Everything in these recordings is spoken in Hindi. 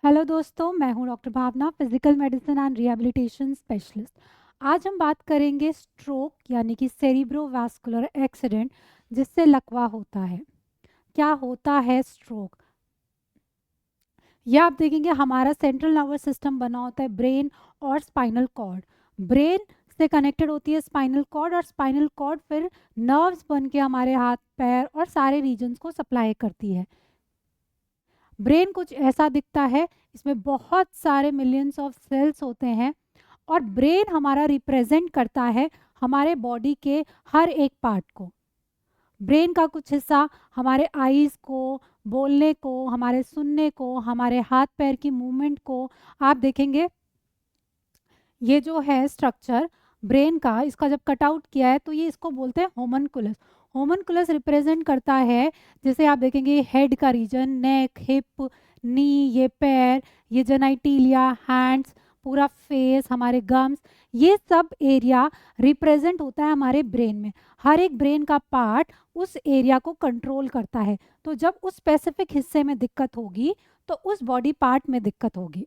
हेलो दोस्तों, मैं हूं doctor Bhavna, physical medicine and rehabilitation specialist. आज हम बात करेंगे स्ट्रोक यानी कि सेरिब्रोवास्कुलर एक्सीडेंट, जिससे लकवा होता है। क्या होता है स्ट्रोक? यह आप देखेंगे हमारा सेंट्रल नर्वस सिस्टम बना होता है ब्रेन और स्पाइनल कॉर्ड। ब्रेन से कनेक्टेड होती है स्पाइनल कॉर्ड, और स्पाइनल कॉर्ड फिर नर्व्स बन के हमारे हाथ पैर और सारे रीजन्स को सप्लाई करती है। ब्रेन कुछ ऐसा दिखता है, इसमें बहुत सारे मिलियंस ऑफ सेल्स होते हैं, और ब्रेन हमारा रिप्रेजेंट करता है हमारे बॉडी के हर एक पार्ट को। ब्रेन का कुछ हिस्सा हमारे आईज को, बोलने को, हमारे सुनने को, हमारे हाथ पैर की मूवमेंट को। आप देखेंगे ये जो है स्ट्रक्चर ब्रेन का, इसका जब कट आउट किया है तो ये इसको बोलते हैं होमनकुलस। होमनकुलस रिप्रेजेंट करता है, जैसे आप देखेंगे हेड का रीजन, नेक, हिप, नी, ये पैर, ये जेनाइटिलिया, हैंड्स, पूरा फेस, हमारे गम्स, ये सब एरिया रिप्रेजेंट होता है हमारे ब्रेन में। हर एक ब्रेन का पार्ट उस एरिया को कंट्रोल करता है। तो जब उस स्पेसिफिक हिस्से में दिक्कत होगी तो उस बॉडी पार्ट में दिक्कत होगी।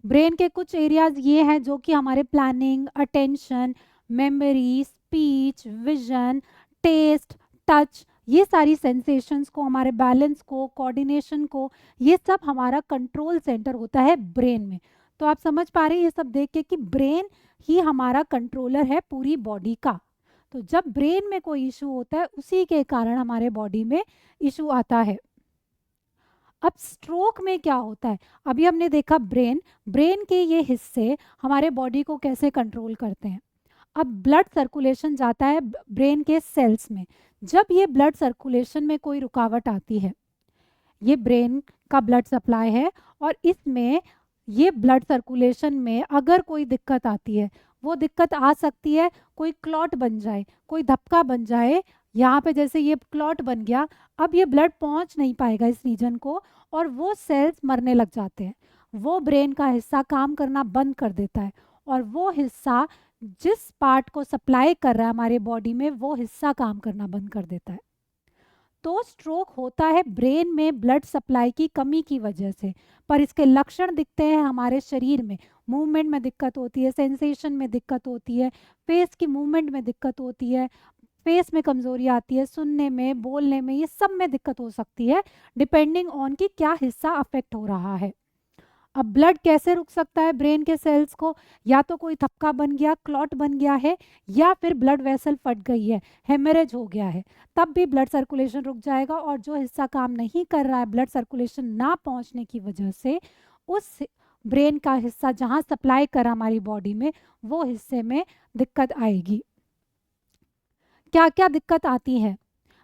ब्रेन के कुछ एरियाज ये हैं जो कि हमारे planning, attention, memory, speech, vision, taste, touch, ये सारी सेंसेशंस को, हमारे बैलेंस को, कोऑर्डिनेशन को, ये सब हमारा कंट्रोल सेंटर होता है ब्रेन में। तो आप समझ पा रहे हैं ये सब देख के कि ब्रेन ही हमारा कंट्रोलर है पूरी बॉडी का। तो जब ब्रेन में कोई इशू होता है उसी के कारण हमारे बॉडी में इशू आता है। अब स्ट्रोक में क्या होता है? अभी हमने देखा ब्रेन, ब्रेन के ये हिस्से हमारे बॉडी को कैसे कंट्रोल करते हैं। अब ब्लड सर्कुलेशन जाता है ब्रेन के सेल्स में। जब ये ब्लड सर्कुलेशन में कोई रुकावट आती है, ये ब्रेन का ब्लड सप्लाई है, और इसमें ये ब्लड सर्कुलेशन में अगर कोई दिक्कत आती है, वो दिक्कत आ सकती है कोई क्लॉट बन जाए, कोई धक्का बन जाए। यहाँ पे जैसे ये क्लॉट बन गया, अब ये ब्लड पहुँच नहीं पाएगा इस रीजन को, और वो सेल्स मरने लग जाते हैं। वो ब्रेन का हिस्सा काम करना बंद कर देता है, और वो हिस्सा जिस पार्ट को सप्लाई कर रहा है हमारे बॉडी में, वो हिस्सा काम करना बंद कर देता है। तो स्ट्रोक होता है ब्रेन में ब्लड सप्लाई की कमी की वजह से। पर इसके लक्षण दिखते हैं हमारे शरीर में। मूवमेंट में दिक्कत होती है, सेंसेशन में दिक्कत होती है, फेस की मूवमेंट में दिक्कत होती है, फेस में कमजोरी आती है, सुनने में, बोलने में, ये सब में दिक्कत हो सकती है, डिपेंडिंग ऑन कि क्या हिस्सा अफेक्ट हो रहा है। अब ब्लड कैसे रुक सकता है ब्रेन के सेल्स को? या तो कोई थपका बन गया, क्लॉट बन गया है, या फिर ब्लड वेसल फट गई है, हेमरेज हो गया है, तब भी ब्लड सर्कुलेशन रुक जाएगा। और जो हिस्सा काम नहीं कर रहा है ब्लड सर्कुलेशन ना पहुंचने की वजह से, उस ब्रेन का हिस्सा जहां सप्लाई कर हमारी बॉडी में, वो हिस्से में दिक्कत आएगी। क्या क्या दिक्कत आती है?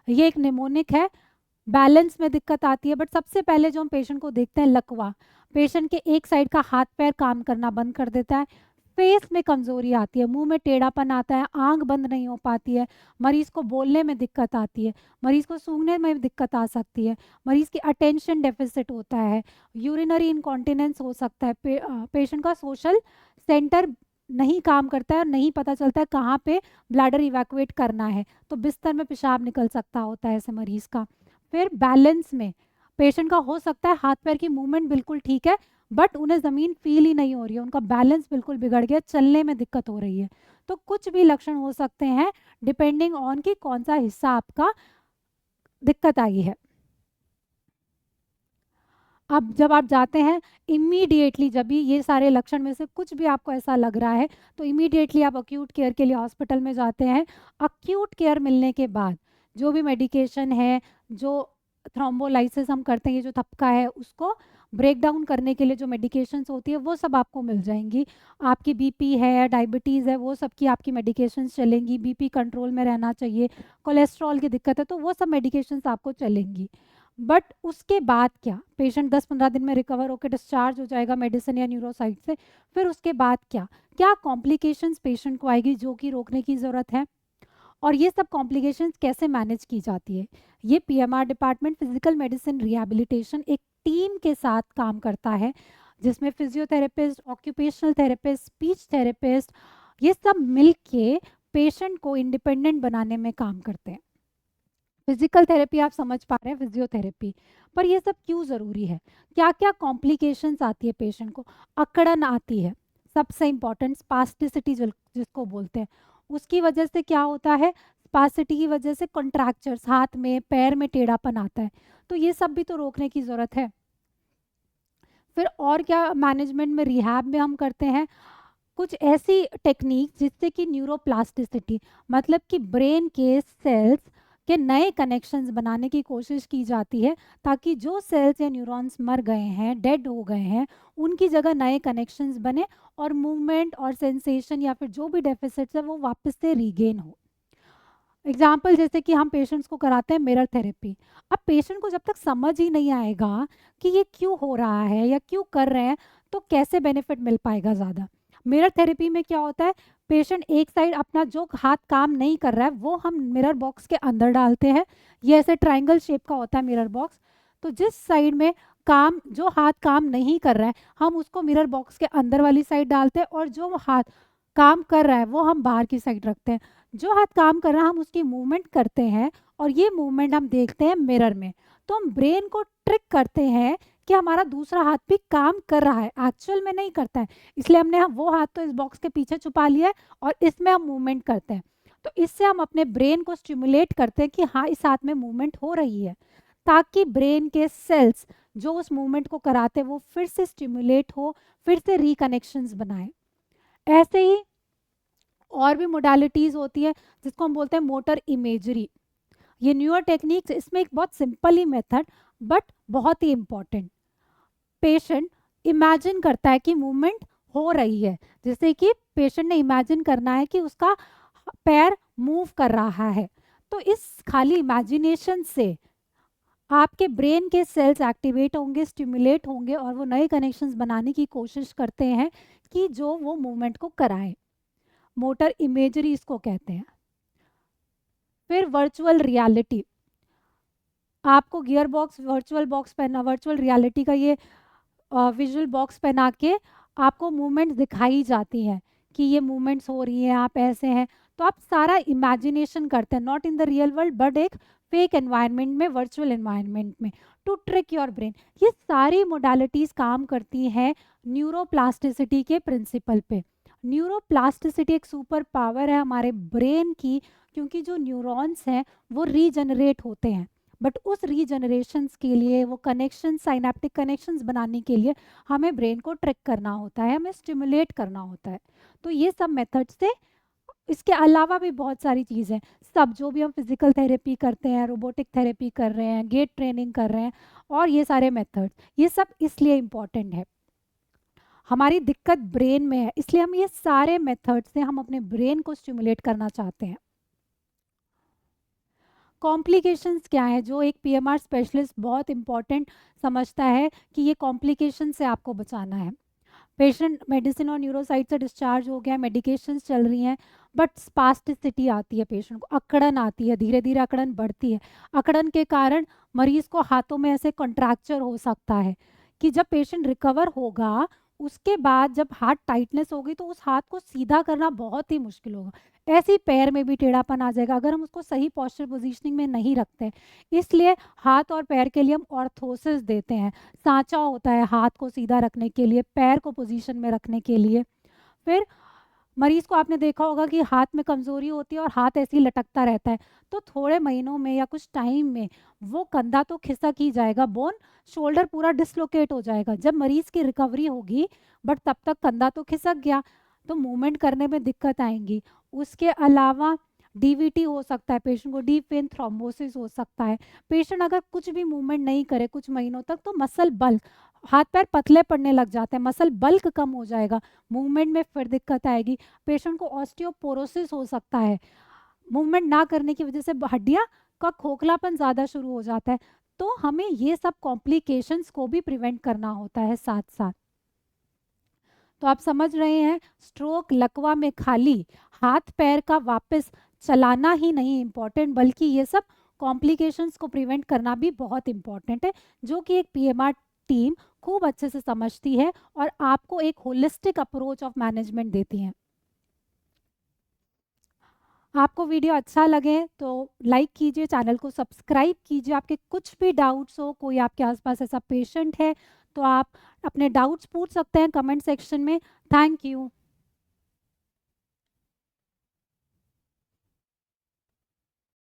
ये एक निमोनिक है, बैलेंस में दिक्कत आती है। बट सबसे पहले जो हम पेशेंट को देखते हैं, लकवा। पेशेंट के एक साइड का हाथ पैर काम करना बंद कर देता है, फेस में कमजोरी आती है, मुंह में टेढ़ापन आता है, आंख बंद नहीं हो पाती है, मरीज को बोलने में दिक्कत आती है, मरीज को सूंघने में दिक्कत आ सकती है, मरीज की अटेंशन डेफिसिट होता है, यूरिनरी इनकॉन्टिनेंस हो सकता है, पेशेंट का सोशल सेंटर नहीं काम करता है और नहीं पता चलता है कहाँ पे ब्लैडर इवैक्यूएट करना है, तो बिस्तर में पेशाब निकल सकता होता है ऐसे मरीज का। फिर बैलेंस में पेशेंट का हो सकता है हाथ पैर की मूवमेंट बिल्कुल ठीक है, बट उन्हें ज़मीन फील ही नहीं हो रही है, उनका बैलेंस बिल्कुल बिगड़ गया, चलने में दिक्कत हो रही है। तो कुछ भी लक्षण हो सकते हैं डिपेंडिंग ऑन कि कौन सा हिस्सा आपका दिक्कत आई है। अब जब आप जाते हैं, इमीडिएटली जब भी ये सारे लक्षण में से कुछ भी आपको ऐसा लग रहा है, तो इमीडिएटली आप अक्यूट केयर के लिए हॉस्पिटल में जाते हैं। अक्यूट केयर मिलने के बाद जो भी मेडिकेशन है, जो थ्रोम्बोलाइसिस हम करते हैं, ये जो थपका है उसको ब्रेक डाउन करने के लिए जो मेडिकेशंस होती है वो सब आपको मिल जाएंगी। आपकी बीपी है, डायबिटीज़ है, वो सब की आपकी मेडिकेशंस चलेंगी। बीपी कंट्रोल में रहना चाहिए, कोलेस्ट्रॉल की दिक्कत है तो वो सब मेडिकेशंस आपको चलेंगी। बट उसके बाद क्या? पेशेंट 10-15 दिन में रिकवर होकर डिस्चार्ज हो जाएगा मेडिसिन या न्यूरोसाइड से। फिर उसके बाद क्या क्या कॉम्प्लिकेशंस पेशेंट को आएगी जो कि रोकने की ज़रूरत है, और ये सब कॉम्प्लिकेशंस कैसे मैनेज की जाती है? ये PMR department physical medicine rehabilitation एक टीम के साथ काम करता है, जिसमें physiotherapist, occupational therapist, speech therapist, ये सब मिल के पेशेंट को इंडिपेंडेंट बनाने में काम करते हैं। फिजिकल थेरेपी आप समझ पा रहे हैं, फिजियोथेरेपी, पर ये सब क्यों ज़रूरी है? क्या क्या कॉम्प्लिकेशंस आती है पेशेंट को? अकड़न आती है, सबसे इम्पॉर्टेंट स्पास्टिसिटी जिसको बोलते हैं, उसकी वजह से क्या होता है, स्पास्टिसिटी की वजह से कॉन्ट्रैक्चर्स, हाथ में पैर में टेढ़ापन आता है, तो ये सब भी तो रोकने की ज़रूरत है। फिर और क्या मैनेजमेंट में, रिहैब में हम करते हैं कुछ ऐसी टेक्निक जिससे कि न्यूरोप्लास्टिसिटी, मतलब कि ब्रेन के सेल्स के नए कनेक्शंस बनाने की कोशिश की जाती है, ताकि जो सेल्स या न्यूरॉन्स मर गए हैं, डेड हो गए हैं, उनकी जगह नए कनेक्शंस बने और मूवमेंट और सेंसेशन या फिर जो भी डेफिसिट्स है वो वापस से रीगेन हो। एग्जाम्पल जैसे कि हम पेशेंट्स को कराते हैं मिरर थेरेपी। अब पेशेंट को जब तक समझ ही नहीं आएगा कि ये क्यों हो रहा है या क्यों कर रहे हैं, तो कैसे बेनिफिट मिल पाएगा ज़्यादा। मिरर थेरेपी में क्या होता है, पेशेंट एक साइड अपना जो हाथ काम नहीं कर रहा है वो हम मिरर बॉक्स के अंदर डालते हैं। ये ऐसे ट्राइंगल शेप का होता है मिरर बॉक्स। तो जिस साइड में काम, जो हाथ काम नहीं कर रहा है, हम उसको मिरर बॉक्स के अंदर वाली साइड डालते हैं, और जो हाथ काम कर रहा है वो हम बाहर की साइड रखते हैं। जो हाथ काम कर रहा है हम उसकी मूवमेंट करते हैं, और ये मूवमेंट हम देखते हैं मिरर में। तो हम ब्रेन को ट्रिक करते हैं कि हमारा दूसरा हाथ भी काम कर रहा है, एक्चुअल में नहीं करता है, इसलिए हमने वो हाथ तो इस बॉक्स के पीछे छुपा लिया है और इसमें हम मूवमेंट करते हैं। तो इससे हम अपने ब्रेन को स्टिमुलेट करते हैं कि हाँ, इस हाथ में मूवमेंट हो रही है, ताकि ब्रेन के सेल्स जो उस मूवमेंट को कराते हैं वो फिर से स्टिमुलेट हो, फिर से रिकनेक्शंस बनाए। ऐसे ही और भी मोडालिटीज़ होती है जिसको हम बोलते हैं मोटर इमेजरी। ये न्यूअर टेक्निक्स, इसमें एक बहुत सिंपल ही मेथड बट बहुत ही इम्पॉर्टेंट। पेशेंट इमेजिन करता है कि मूवमेंट हो रही है, जैसे कि पेशेंट ने इमेजिन करना है कि उसका पैर मूव कर रहा है। तो इस खाली इमेजिनेशन से आपके ब्रेन के सेल्स एक्टिवेट होंगे, स्टिमुलेट होंगे, और वो नए कनेक्शंस बनाने की कोशिश करते हैं कि जो वो मूवमेंट को कराएं। मोटर इमेजरी इसको कहते हैं। फिर वर्चुअल रियलिटी, आपको गियर बॉक्स, वर्चुअल बॉक्स पहना, वर्चुअल रियलिटी का ये विजुअल बॉक्स पहना के आपको मूवमेंट्स दिखाई जाती हैं कि ये मूवमेंट्स हो रही हैं, आप ऐसे हैं। तो आप सारा इमेजिनेशन करते हैं, not in the real world but एक फेक एनवायरनमेंट में, वर्चुअल एनवायरनमेंट में, टू ट्रिक योर ब्रेन। ये सारी मोडालिटीज़ काम करती हैं न्यूरोप्लास्टिसिटी के प्रिंसिपल पे। न्यूरोप्लास्टिसिटी एक सुपर पावर है हमारे ब्रेन की, क्योंकि जो न्यूरॉन्स हैं वो रीजनरेट होते हैं, बट उस रीजनरेशंस के लिए, वो कनेक्शन, साइनेप्टिक कनेक्शंस बनाने के लिए हमें ब्रेन को ट्रिक करना होता है, हमें स्टिमुलेट करना होता है। तो ये सब मेथड से, इसके अलावा भी बहुत सारी चीज़ें, सब जो भी हम फिजिकल थेरेपी करते हैं, रोबोटिक थेरेपी कर रहे हैं, गेट ट्रेनिंग कर रहे हैं, और ये सारे मेथड्स, ये सब इसलिए इम्पॉर्टेंट है। हमारी दिक्कत ब्रेन में है, इसलिए हम ये सारे मेथड से हम अपने ब्रेन को स्टिमुलेट करना चाहते हैं। कॉम्प्लिकेशंस क्या है, जो एक पीएमआर स्पेशलिस्ट बहुत इंपॉर्टेंट समझता है कि ये कॉम्प्लिकेशन से आपको बचाना है। पेशेंट मेडिसिन और न्यूरोसाइट से डिस्चार्ज हो गया, मेडिकेशंस चल रही हैं, बट स्पास्टिसिटी आती है, पेशेंट को अकड़न आती है, धीरे धीरे अकड़न बढ़ती है। अकड़न के कारण मरीज को हाथों में ऐसे कॉन्ट्रैक्चर हो सकता है कि जब पेशेंट रिकवर होगा, उसके बाद जब हाथ टाइटनेस होगी तो उस हाथ को सीधा करना बहुत ही मुश्किल होगा। ऐसे ही पैर में भी टेढ़ापन आ जाएगा अगर हम उसको सही पोस्चर पोजीशनिंग में नहीं रखते। इसलिए हाथ और पैर के लिए हम ऑर्थोसिस देते हैं, सांचा होता है हाथ को सीधा रखने के लिए, पैर को पोजीशन में रखने के लिए। फिर मरीज को आपने देखा होगा कि हाथ में कमजोरी होती है और हाथ ऐसे ही लटकता रहता है, तो थोड़े महीनों में या कुछ टाइम में वो कंधा तो खिसक ही जाएगा, बोन, शोल्डर पूरा डिसलोकेट हो जाएगा जब मरीज की रिकवरी होगी, बट तब तक कंधा तो खिसक गया, तो मूवमेंट करने में दिक्कत आएंगी। उसके अलावा डीवीटी हो सकता है, पेशेंट को डीप वेन थ्रोम्बोसिस हो सकता है। पेशेंट अगर कुछ भी मूवमेंट नहीं करे कुछ महीनों तक, तो मसल बल्क, हाथ पैर पतले पड़ने लग जाते हैं, मसल बल्क कम हो जाएगा, मूवमेंट में फिर दिक्कत आएगी। पेशेंट को ऑस्टियोपोरोसिस हो सकता है, मूवमेंट ना करने की वजह से हड्डियां का खोखलापन ज़्यादा शुरू हो जाता है। तो हमें ये सब कॉम्प्लिकेशंस को भी प्रिवेंट करना होता है साथ साथ। तो आप समझ रहे हैं, स्ट्रोक, लकवा में खाली हाथ पैर का वापस चलाना ही नहीं इम्पॉर्टेंट, बल्कि ये सब कॉम्प्लिकेशंस को प्रिवेंट करना भी बहुत इम्पॉर्टेंट है, जो कि एक पीएमआर टीम खूब अच्छे से समझती है और आपको एक होलिस्टिक अप्रोच ऑफ मैनेजमेंट देती है। आपको वीडियो अच्छा लगे तो लाइक कीजिए, चैनल को सब्सक्राइब कीजिए। आपके कुछ भी डाउट्स हो, कोई आपके आसपास ऐसा पेशेंट है तो आप अपने डाउट्स पूछ सकते हैं कमेंट सेक्शन में। Thank you.